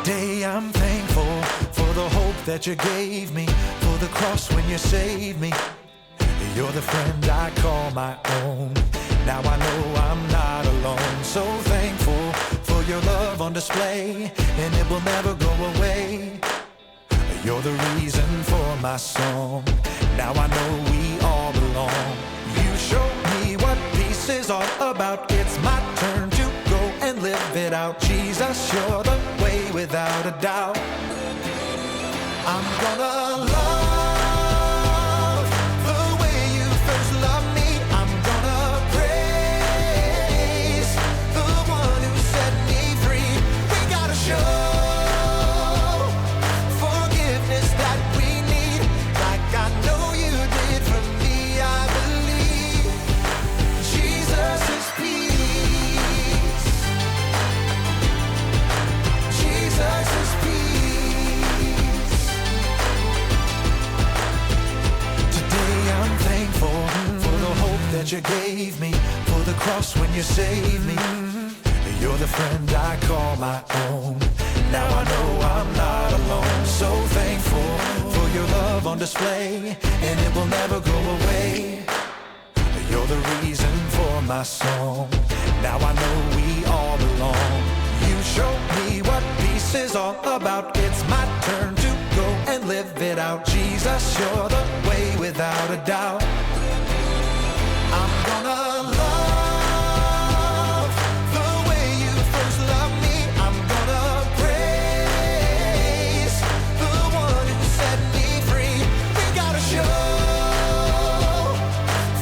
Today I'm thankful for the hope that you gave me, for the cross when you saved me. You're the friend I call my own. Now I know I'm not alone. So thankful for your love on display, and it will never go away. You're the reason for my song. Now I know we all belong. You showed me what peace is all about. It's my turn to go and live it out. Jesus, you're the way without a doubt. I'm gonna love the way you first loved me. I'm gonna praise the one who set me free. We gotta show forgiveness that we need, like I know you did for me. I believe Jesus is peace. Jesus is peace. Today I'm thankful for the hope that you gave me, for the cross when you saved me. You're the friend I call my own. Now I know I'm not alone. So thankful for your love on display, and it will never go away. You're the reason for my song. Now I know we all belong. You showed me what peace is all about. It's my turn to go and live it out. Jesus, you're the way without a doubt. I'm gonna love the way you first loved me. I'm gonna praise the one who set me free. We gotta show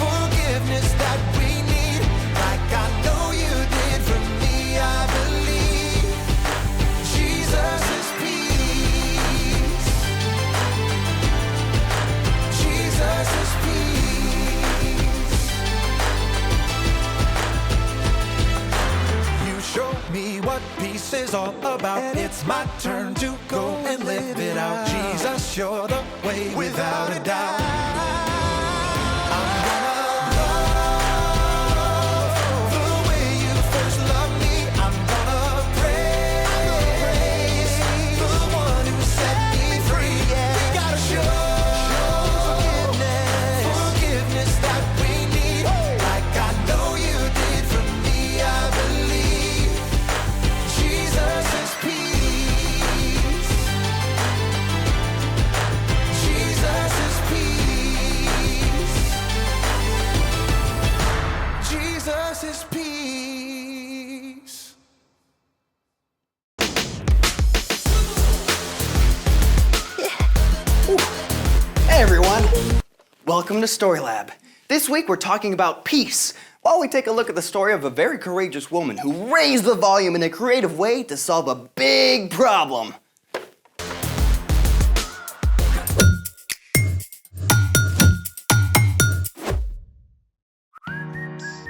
forgiveness that we need, like I know you did for me. I believe Jesus is peace. Jesus is peace. You showed me what peace is all about. It's my turn to go and live it out. Jesus, you're the way without a doubt. I'm gonna love the way you first loved me. I'm gonna praise the one who set me free. We gotta show forgiveness that we need, like I know you did for me. I believe Jesus is peace. Jesus is peace. Jesus is peace. Hey everyone, welcome to Story Lab. This week we're talking about peace, while we take a look at the story of a very courageous woman who raised the volume in a creative way to solve a big problem.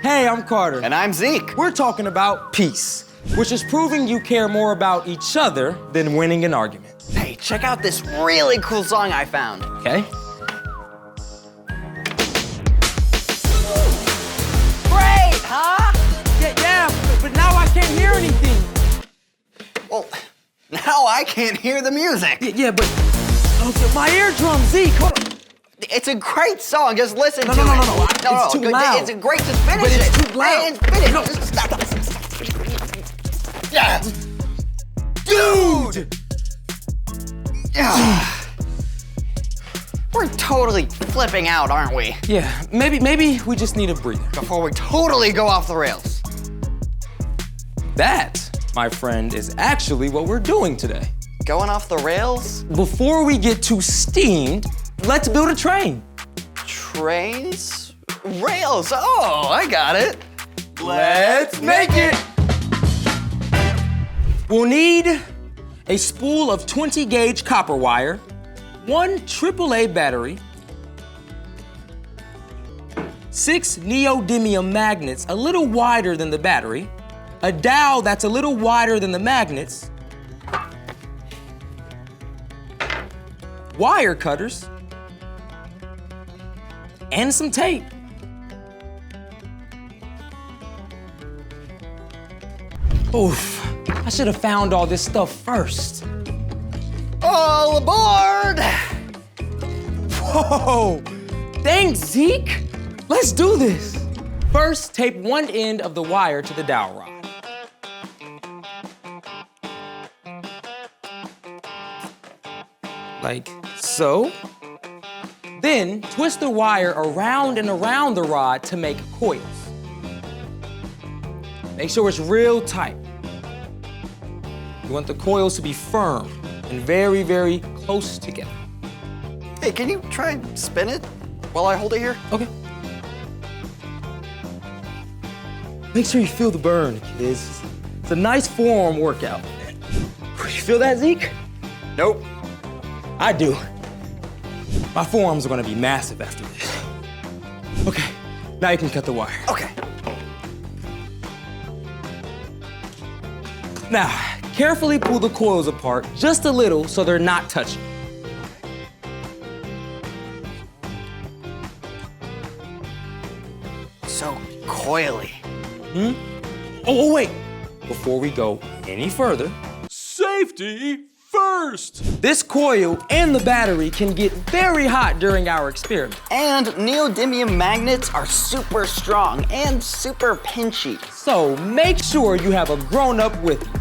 Hey, I'm Carter. And I'm Zeke. We're talking about peace, which is proving you care more about each other than winning an argument. Hey, check out this really cool song I found. Okay? Great, huh? Yeah, but now I can't hear anything. Well, now I can't hear the music. Yeah, but okay, my eardrum, Zeke. Hold on. It's a great song, just listen to No, it. it's too loud. It's a great, just finish But it. it's too loud. Hey, finish No. it. Just stop. Yeah. Dude! Yeah. We're totally flipping out, aren't we? Yeah, maybe we just need a breather. Before we totally go off the rails. That, my friend, is actually what we're doing today. Going off the rails? Before we get too steamed, let's build a train. Trains? Rails? Oh, I got it. Let's make it! We'll need a spool of 20-gauge copper wire, one AAA battery, 6 neodymium magnets a little wider than the battery, a dowel that's a little wider than the magnets, wire cutters, and some tape. Oof. I should have found all this stuff first. All aboard! Whoa! Thanks, Zeke! Let's do this. First, tape one end of the wire to the dowel rod. Like so. Then, twist the wire around and around the rod to make coils. Make sure it's real tight. You want the coils to be firm and very, very close together. Hey, can you try and spin it while I hold it here? Okay. Make sure you feel the burn, kids. It's a nice forearm workout. You feel that, Zeke? Nope. I do. My forearms are gonna be massive after this. Okay, now you can cut the wire. Okay. Now, carefully pull the coils apart just a little so they're not touching. So coily. Oh, wait. Before we go any further, Safety first! this coil and the battery can get very hot during our experiment. And neodymium magnets are super strong and super pinchy. So make sure you have a grown-up with you.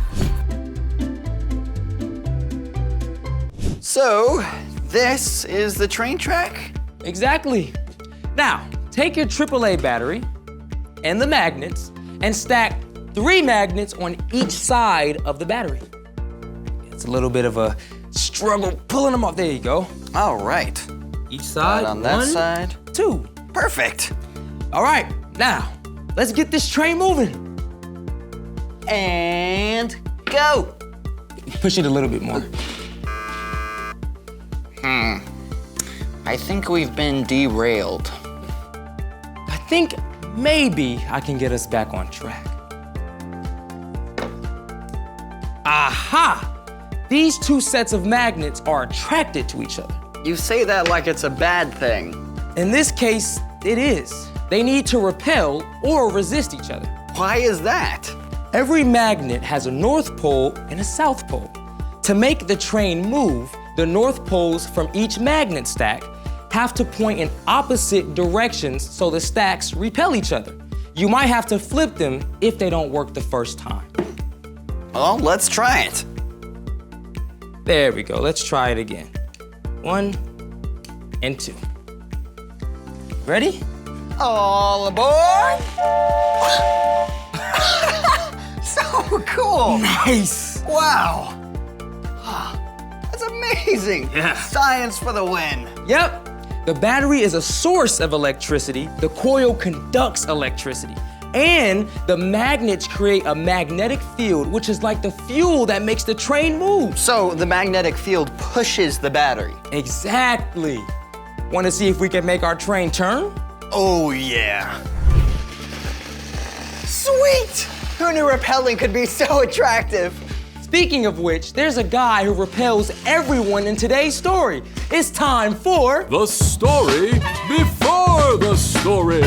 So, this is the train track? Exactly. Now, take your AAA battery and the magnets and stack 3 magnets on each side of the battery. It's a little bit of a struggle pulling them off. There you go. All right. Each side, on that 1, side. 2. Perfect. All right, now, let's get this train moving. And go. Push it a little bit more. I think we've been derailed. I think maybe I can get us back on track. Aha! These 2 sets of magnets are attracted to each other. You say that like it's a bad thing. In this case, it is. They need to repel or resist each other. Why is that? Every magnet has a north pole and a south pole. To make the train move, the north poles from each magnet stack have to point in opposite directions so the stacks repel each other. You might have to flip them if they don't work the first time. Well, let's try it. There we go, let's try it again. 1 and 2. Ready? All aboard! So cool! Nice! Wow! That's amazing! Yeah. Science for the win. Yep. The battery is a source of electricity. The coil conducts electricity. And the magnets create a magnetic field, which is like the fuel that makes the train move. So the magnetic field pushes the battery. Exactly. Want to see if we can make our train turn? Oh yeah. Sweet! Who knew repelling could be so attractive? Speaking of which, there's a guy who repels everyone in today's story. It's time for... The story before the story.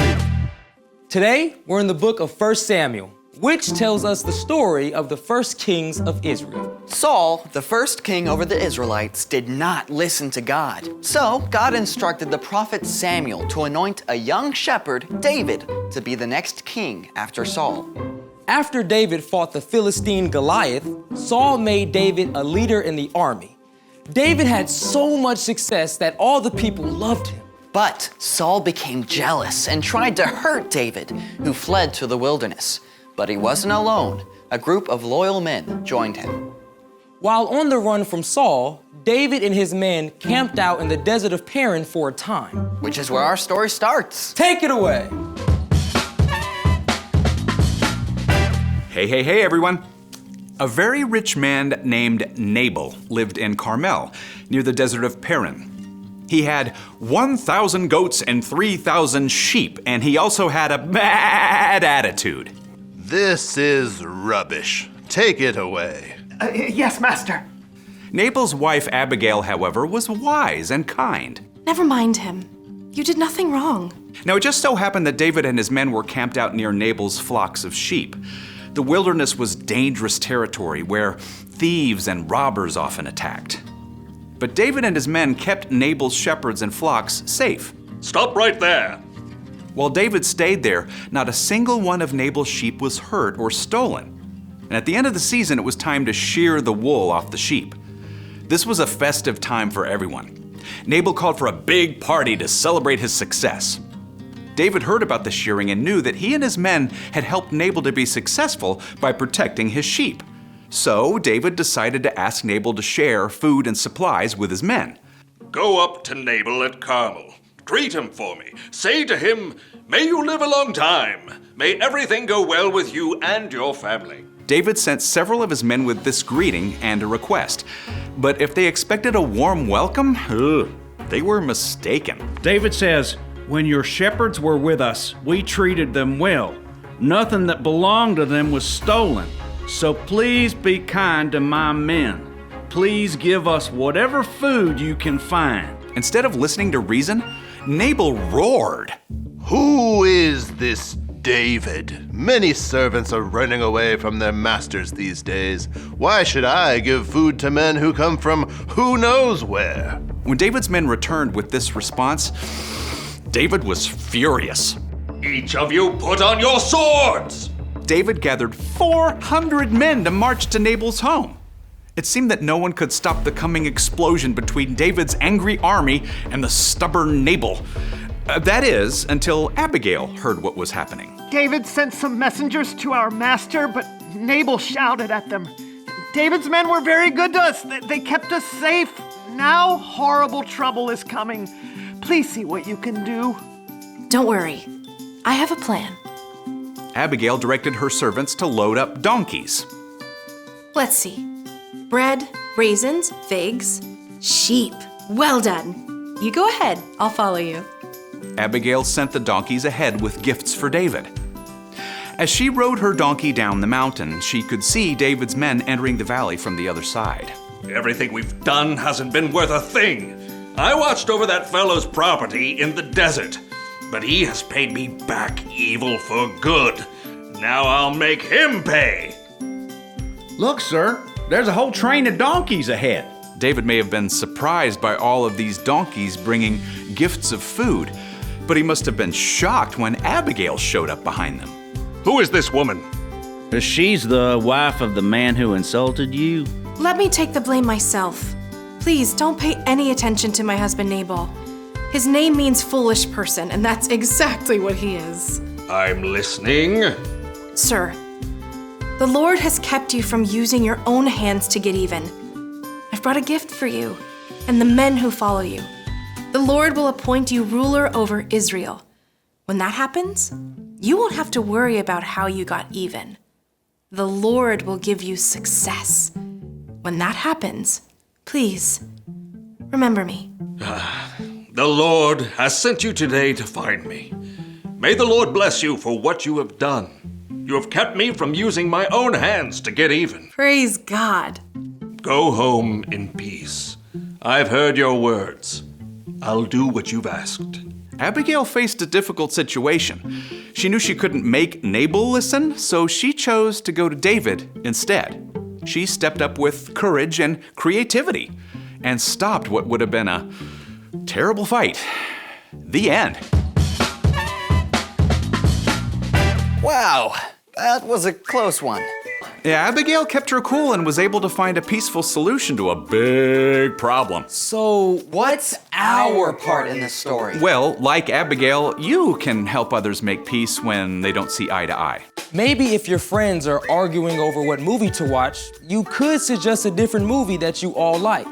Today, we're in the book of 1 Samuel, which tells us the story of the first kings of Israel. Saul, the first king over the Israelites, did not listen to God. So God instructed the prophet Samuel to anoint a young shepherd, David, to be the next king after Saul. After David fought the Philistine Goliath, Saul made David a leader in the army. David had so much success that all the people loved him. But Saul became jealous and tried to hurt David, who fled to the wilderness. But he wasn't alone. A group of loyal men joined him. While on the run from Saul, David and his men camped out in the desert of Paran for a time. Which is where our story starts. Take it away. Hey, everyone. A very rich man named Nabal lived in Carmel, near the desert of Paran. He had 1,000 goats and 3,000 sheep, and he also had a bad attitude. This is rubbish. Take it away. Yes, master. Nabal's wife Abigail, however, was wise and kind. Never mind him. You did nothing wrong. Now, it just so happened that David and his men were camped out near Nabal's flocks of sheep. The wilderness was dangerous territory where thieves and robbers often attacked. But David and his men kept Nabal's shepherds and flocks safe. Stop right there. While David stayed there, not a single one of Nabal's sheep was hurt or stolen. And at the end of the season, it was time to shear the wool off the sheep. This was a festive time for everyone. Nabal called for a big party to celebrate his success. David heard about the shearing and knew that he and his men had helped Nabal to be successful by protecting his sheep. So David decided to ask Nabal to share food and supplies with his men. Go up to Nabal at Carmel. Greet him for me. Say to him, may you live a long time. May everything go well with you and your family. David sent several of his men with this greeting and a request. But if they expected a warm welcome, they were mistaken. David says, when your shepherds were with us, we treated them well. Nothing that belonged to them was stolen. So please be kind to my men. Please give us whatever food you can find. Instead of listening to reason, Nabal roared. Who is this David? Many servants are running away from their masters these days. Why should I give food to men who come from who knows where? When David's men returned with this response, David was furious. Each of you put on your swords! David gathered 400 men to march to Nabal's home. It seemed that no one could stop the coming explosion between David's angry army and the stubborn Nabal. That is, until Abigail heard what was happening. David sent some messengers to our master, but Nabal shouted at them. David's men were very good to us. They kept us safe. Now horrible trouble is coming. Please see what you can do. Don't worry. I have a plan. Abigail directed her servants to load up donkeys. Let's see. Bread, raisins, figs, sheep. Well done. You go ahead. I'll follow you. Abigail sent the donkeys ahead with gifts for David. As she rode her donkey down the mountain, she could see David's men entering the valley from the other side. Everything we've done hasn't been worth a thing. I watched over that fellow's property in the desert, but he has paid me back evil for good. Now I'll make him pay. Look, sir, there's a whole train of donkeys ahead. David may have been surprised by all of these donkeys bringing gifts of food, but he must have been shocked when Abigail showed up behind them. Who is this woman? She's the wife of the man who insulted you. Let me take the blame myself. Please don't pay any attention to my husband Nabal. His name means foolish person, and that's exactly what he is. I'm listening. Sir, the Lord has kept you from using your own hands to get even. I've brought a gift for you and the men who follow you. The Lord will appoint you ruler over Israel. When that happens, you won't have to worry about how you got even. The Lord will give you success. When that happens, please remember me. The Lord has sent you today to find me. May the Lord bless you for what you have done. You have kept me from using my own hands to get even. Praise God. Go home in peace. I've heard your words. I'll do what you've asked. Abigail faced a difficult situation. She knew she couldn't make Nabal listen, so she chose to go to David instead. She stepped up with courage and creativity and stopped what would have been a terrible fight. The end. Wow, that was a close one. Yeah, Abigail kept her cool and was able to find a peaceful solution to a big problem. So, What's our part in this story? Well, like Abigail, you can help others make peace when they don't see eye to eye. maybe if your friends are arguing over what movie to watch, you could suggest a different movie that you all like.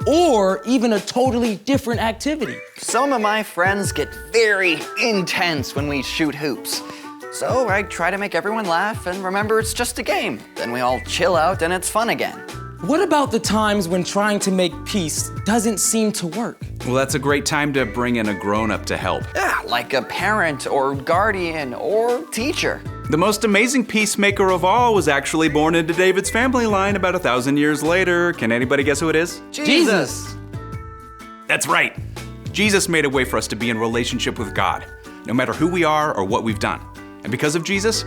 Or even a totally different activity. Some of my friends get very intense when we shoot hoops. So I try to make everyone laugh and remember it's just a game. Then we all chill out and it's fun again. What about the times when trying to make peace doesn't seem to work? Well, that's a great time to bring in a grown-up to help. Yeah, like a parent or guardian or teacher. The most amazing peacemaker of all was actually born into David's family line about 1,000 years later. Can anybody guess who it is? Jesus! That's right. Jesus made a way for us to be in relationship with God, no matter who we are or what we've done. And because of Jesus,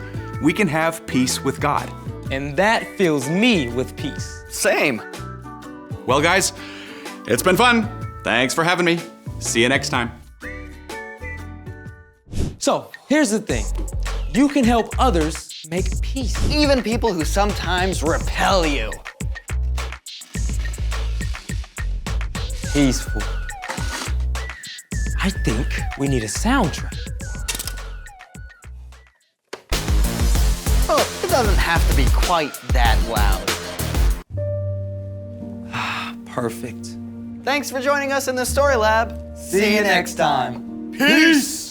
we can have peace with God. And that fills me with peace. Same. Well, guys, it's been fun. Thanks for having me. See you next time. So, here's the thing. You can help others make peace. Even people who sometimes repel you. Peaceful. I think we need a soundtrack. Well, it doesn't have to be quite that loud. Perfect. Thanks for joining us in the Story Lab. See you next time. Peace!